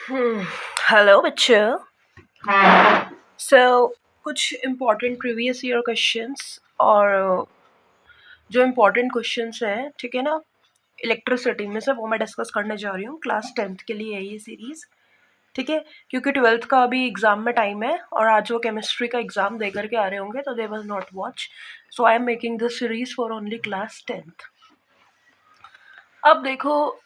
Hello बच्चों। सो कुछ important previous year questions और जो इम्पोर्टेंट क्वेश्चंस हैं, ठीक है ना, इलेक्ट्रिसिटी में से वो मैं डिस्कस करने जा रही हूँ। क्लास 10th के लिए है ये सीरीज़, ठीक है, क्योंकि 12th का अभी एग्ज़ाम में टाइम है और आज वो केमिस्ट्री का एग्ज़ाम दे करके आ रहे होंगे, तो they will not watch, so I am making this series for only class 10th। अब देखो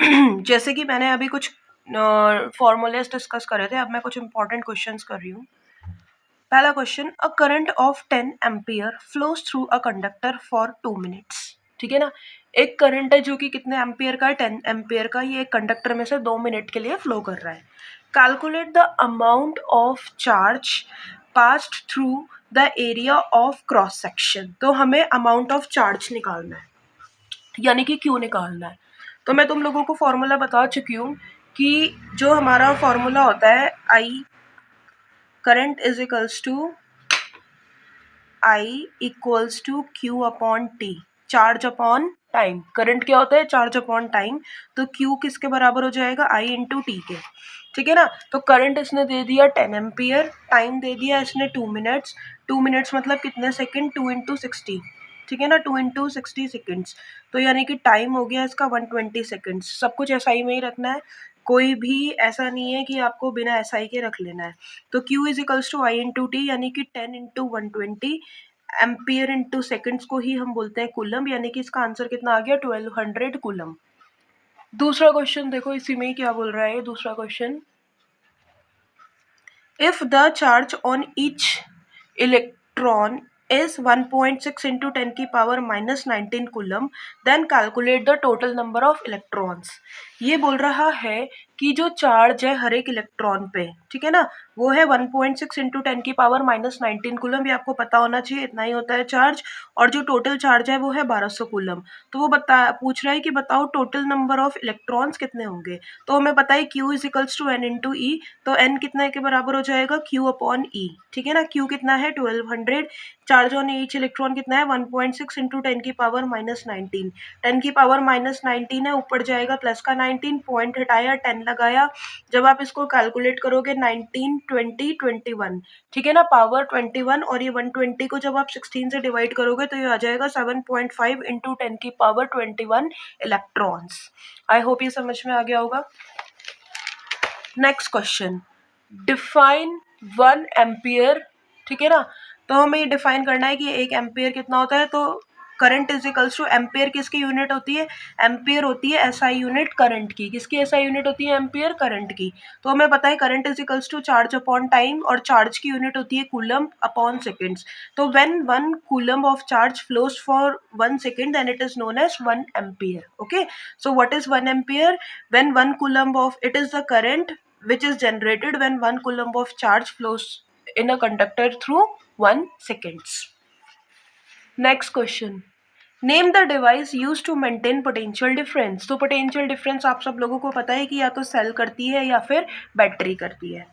जैसे कि मैंने अभी कुछ फॉर्मूलेस डिस्कस करे थे, अब मैं कुछ इंपॉर्टेंट क्वेश्चंस कर रही हूँ। पहला question, a current of 10 ampere flows through a conductor for 2 minutes. ठीक है ना, एक करंट है जो कि कितने एम्पियर का है, 10 एम्पियर का, ये एक कंडक्टर में से 2 मिनट के लिए फ्लो कर रहा है। Calculate the amount of charge passed through the area of cross section. तो हमें अमाउंट ऑफ चार्ज निकालना है, यानी कि क्यू निकालना है। तो मैं तुम लोगों को फॉर्मूला बता चुकी हूँ कि जो हमारा फॉर्मूला होता है, I current is equals to I equals to Q upon T, charge upon time. Current क्या होता है, चार्ज अपॉन टाइम, तो क्यू किसके बराबर हो जाएगा, I इंटू टी के। ठीक है ना, तो करंट इसने दे दिया 10 एम्पियर, टाइम दे दिया इसने 2 मिनट्स। 2 मिनट्स मतलब कितने सेकंड, 2 इंटू 60, ठीक है ना, 2 इंटू 60 सेकेंड्स, तो यानी कि टाइम हो गया इसका 120 सेकेंड्स। सब कुछ SI में ही रखना है, कोई भी ऐसा नहीं है कि आपको बिना SI के रख लेना है। तो Q is equals to I into T, यानी कि 10 इंटू 120 एम्पियर इंटू सेकेंड्स को ही हम बोलते हैं कूलम, यानी कि इसका आंसर कितना आ गया, 1200 कूलम। दूसरा क्वेश्चन देखो, इसी में ही क्या बोल रहा है दूसरा question, if the charge on each electron is 1.6 into 10 की power minus 19 coulomb, then calculate the total number of electrons. ये बोल रहा है कि जो चार्ज है हर एक इलेक्ट्रॉन पे, ठीक है ना, वो है 1.6 इंटू 10 की पावर माइनस 19 कूलम, ये आपको पता होना चाहिए, इतना ही होता है चार्ज। और जो टोटल चार्ज है वो है 1200 कूलम। तो वो पूछ रहा है कि बताओ टोटल नंबर ऑफ इलेक्ट्रॉन्स कितने होंगे। तो हमें पता है Q is equals to N into E, तो N कितने के बराबर हो जाएगा, Q अपॉन ई। ठीक है ना, Q कितना है 1200, चार्ज ऑन ईच इलेक्ट्रॉन कितना है 1.6 इंटू 10 की पावर माइनस 19, 10 की पावर माइनस 19 है, ऊपर जाएगा प्लस का 19, पॉइंट हटाया 10 लगाया, जब आप इसको कैलकुलेट करोगे 19 20 21, ठीक है ना, पावर 21, और ये 120 को जब आप 16 से डिवाइड करोगे तो ये आ जाएगा 7.5 इंटू 10 की पावर 21 इलेक्ट्रॉन्स। आई होप ये समझ में आ गया होगा। Next question, define 1 ampere. ठीक है ना, तो हमें ये डिफाइन करना है कि 1 एम्पियर कितना होता है। तो current is equals to, ampere किसकी यूनिट होती है, एम्पियर होती है SI यूनिट करंट की। किसकी SI यूनिट होती है, एम्पियर करंट की। तो हमें पता है current is equals to charge upon time, और चार्ज की यूनिट होती है कूलम अपॉन सेकेंड्स। तो when 1 coulomb of charge flows for 1 second, then it is known as 1 ampere. Okay, so what is 1 ampere, when 1 coulomb of, it is the current which is generated when 1 coulomb of charge flows in a conductor through 1 seconds. Next question, name the device use to maintain potential difference. तो potential difference आप सब लोगों को पता है कि या तो सेल करती है या फिर बैटरी करती है।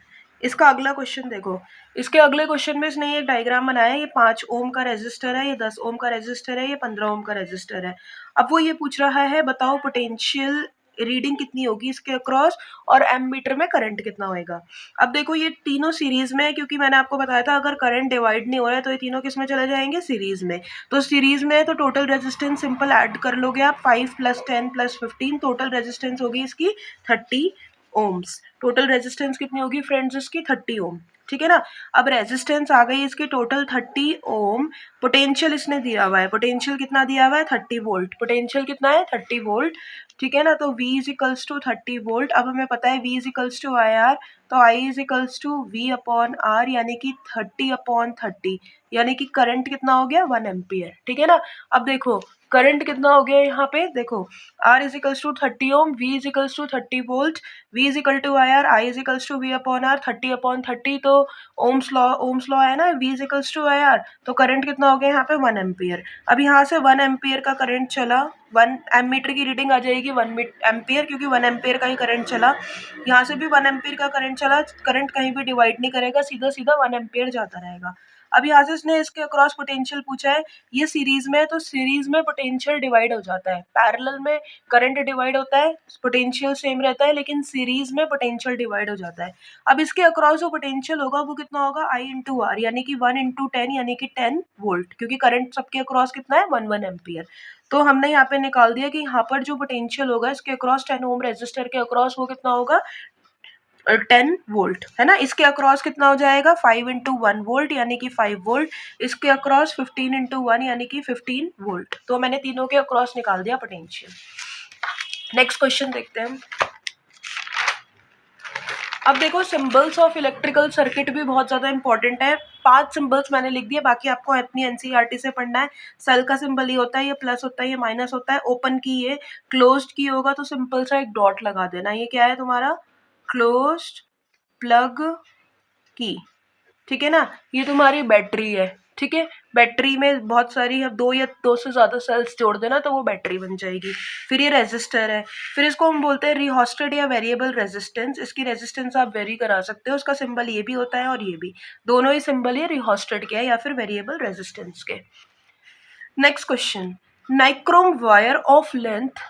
इसका अगला क्वेश्चन देखो, इसके अगले क्वेश्चन में इसने एक डायग्राम बनाया है, ये 5 ओम का रेजिस्टर है, ये 10 ओम का रेजिस्टर है, ये 15 ओम का रेजिस्टर है। अब वो ये पूछ रहा है बताओ पोटेंशियल रीडिंग कितनी होगी इसके अक्रॉस, और एमीटर में करंट कितना होएगा। अब देखो ये तीनों सीरीज में है, क्योंकि मैंने आपको बताया था अगर करंट डिवाइड नहीं हो रहा है तो ये तीनों किस में चले जाएंगे, सीरीज में। तो सीरीज में तो टोटल रेजिस्टेंस सिंपल ऐड कर लोगे आप, 5 + 10 + 15, टोटल रेजिस्टेंस होगी इसकी 30 ओम्स। टोटल रेजिस्टेंस कितनी होगी फ्रेंड्स इसकी, 30 ओम। ठीक है ना, अब रेजिस्टेंस आ गई इसकी टोटल 30 ओम। पोटेंशियल इसने दिया हुआ है, पोटेंशियल कितना दिया हुआ है, 30 वोल्ट। पोटेंशियल कितना है, 30 वोल्ट। ठीक है ना, तो V is equals to 30 volt. अब हमें पता है V is equals to IR, तो I is equals to V upon R, यानी कि 30 अपॉन 30, यानी कि करंट कितना हो गया, 1 एम्पियर। ठीक है ना, अब देखो करंट कितना हो गया यहाँ पे, देखो R is equals to 30 ohm, V is equals to 30 volt, V is equal to IR, I is equals to V upon R, 30 upon 30, तो ओम्स लॉ है ना, V is equals to IR, तो करंट कितना हो गया यहाँ पे, 1 ampere. अब यहाँ से 1 एम्पियर का करंट चला, 1 एमीटर की रीडिंग आ जाएगी 1 एम्पियर, क्योंकि 1 एम्पियर का ही करंट चला। यहाँ से भी 1 एम्पियर का करंट चला, करंट कहीं भी डिवाइड नहीं करेगा, सीधा सीधा 1 एम्पियर जाता रहेगा। अब यहाँ से इसने इसके अक्रॉस पोटेंशियल पूछा है, ये सीरीज में है तो सीरीज में पोटेंशियल डिवाइड हो जाता है, पैरेलल में करंट डिवाइड होता है, पोटेंशियल सेम रहता है, लेकिन सीरीज में पोटेंशियल डिवाइड हो जाता है। अब इसके अक्रॉस जो पोटेंशियल होगा वो कितना होगा, I इंटू आर, यानी कि 1 इंटू 10 यानी कि 10 वोल्ट, क्योंकि करंट सबके अक्रॉस कितना है 1 एम्पियर। तो हमने यहाँ पे निकाल दिया कि यहाँ पर जो पोटेंशियल होगा इसके अक्रॉस 10 ओम रेजिस्टर के अक्रॉस वो कितना होगा 10 वोल्ट, है ना। इसके अक्रॉस कितना हो जाएगा 5 इंटू 1 वोल्ट यानी कि 5 वोल्ट, इसके अक्रॉस 15 इंटू 1 यानी कि 15 वोल्ट। तो मैंने तीनों के अक्रॉस निकाल दिया पोटेंशियल। नेक्स्ट क्वेश्चन देखते हैं। अब देखो सिंबल्स ऑफ इलेक्ट्रिकल सर्किट भी बहुत ज़्यादा इंपॉर्टेंट है। 5 सिंबल्स मैंने लिख दिए, बाकी आपको अपनी एनसीईआरटी से पढ़ना है। सेल का सिंबल ये होता है, ये प्लस होता है, ये माइनस होता है। ओपन की ये, क्लोज्ड की होगा तो सिंपल सा एक डॉट लगा देना। ये क्या है तुम्हारा क्लोज्ड प्लग की, ठीक है ना। ये तुम्हारी बैटरी है, ठीक है। बैटरी में बहुत सारी, अब 2 या 2 से ज़्यादा सेल्स जोड़ देना तो वो बैटरी बन जाएगी। फिर ये रेजिस्टर है, फिर इसको हम बोलते हैं रिहोस्टेड या वेरिएबल रेजिस्टेंस। इसकी रेजिस्टेंस आप वेरी करा सकते हो, उसका सिंबल ये भी होता है और ये भी, दोनों ही सिंबल ये रिहोस्टेड के है या फिर वेरिएबल रेजिस्टेंस के। Next question, nichrome wire of length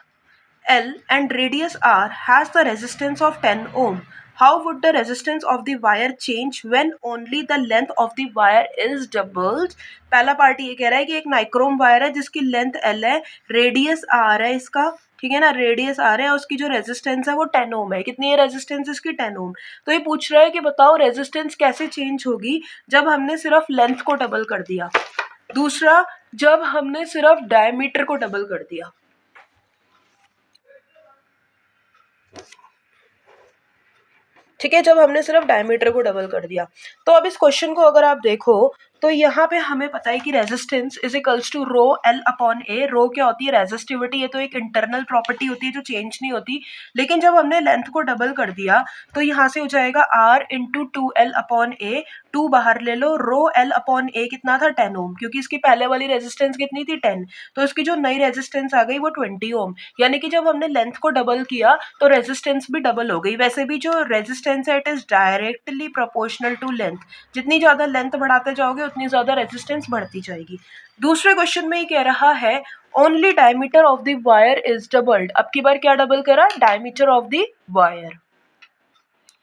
L and radius R has the resistance of 10 ohm. How would the resistance of the wire change when only the length of the wire is doubled? पहला part ये कह रहा है कि एक nichrome wire है जिसकी length L है, रेडियस R है इसका, ठीक है ना, रेडियस R है और उसकी जो रेजिस्टेंस है वो 10 ओम है। कितनी है रेजिस्टेंस इसकी 10 ओम। तो ये पूछ रहा है कि बताओ रेजिस्टेंस कैसे चेंज होगी जब हमने सिर्फ लेंथ को डबल कर दिया। दूसरा, जब हमने सिर्फ डायमीटर को डबल कर दिया। ठीक है, जब हमने सिर्फ डायमीटर को डबल कर दिया। तो अब इस क्वेश्चन को अगर आप देखो तो यहाँ पे हमें पता है कि resistance is equals to rho L upon A. Rho क्या होती है, रेजिस्टिविटी। ये तो एक इंटरनल प्रॉपर्टी होती है जो चेंज नहीं होती, लेकिन जब हमने लेंथ को डबल कर दिया तो यहाँ से हो जाएगा आर इंटू 2L अपॉन ए। 2 बाहर ले लो, रो एल अपॉन ए कितना था 10 ओम, क्योंकि इसकी पहले वाली रेजिस्टेंस कितनी थी 10, तो इसकी जो नई रेजिस्टेंस आ गई वो 20 ओम। यानी कि जब हमने लेंथ को डबल किया तो रेजिस्टेंस भी डबल हो गई। वैसे भी जो रेजिस्टेंस है it is directly proportional to length, जितनी ज्यादा लेंथ बढ़ाते जाओगे उतनी ज्यादा रेजिस्टेंस बढ़ती जाएगी। दूसरे क्वेश्चन में ये कह रहा है only diameter of the wire is doubled. अब की बार क्या डबल करा, डायमीटर ऑफ द वायर।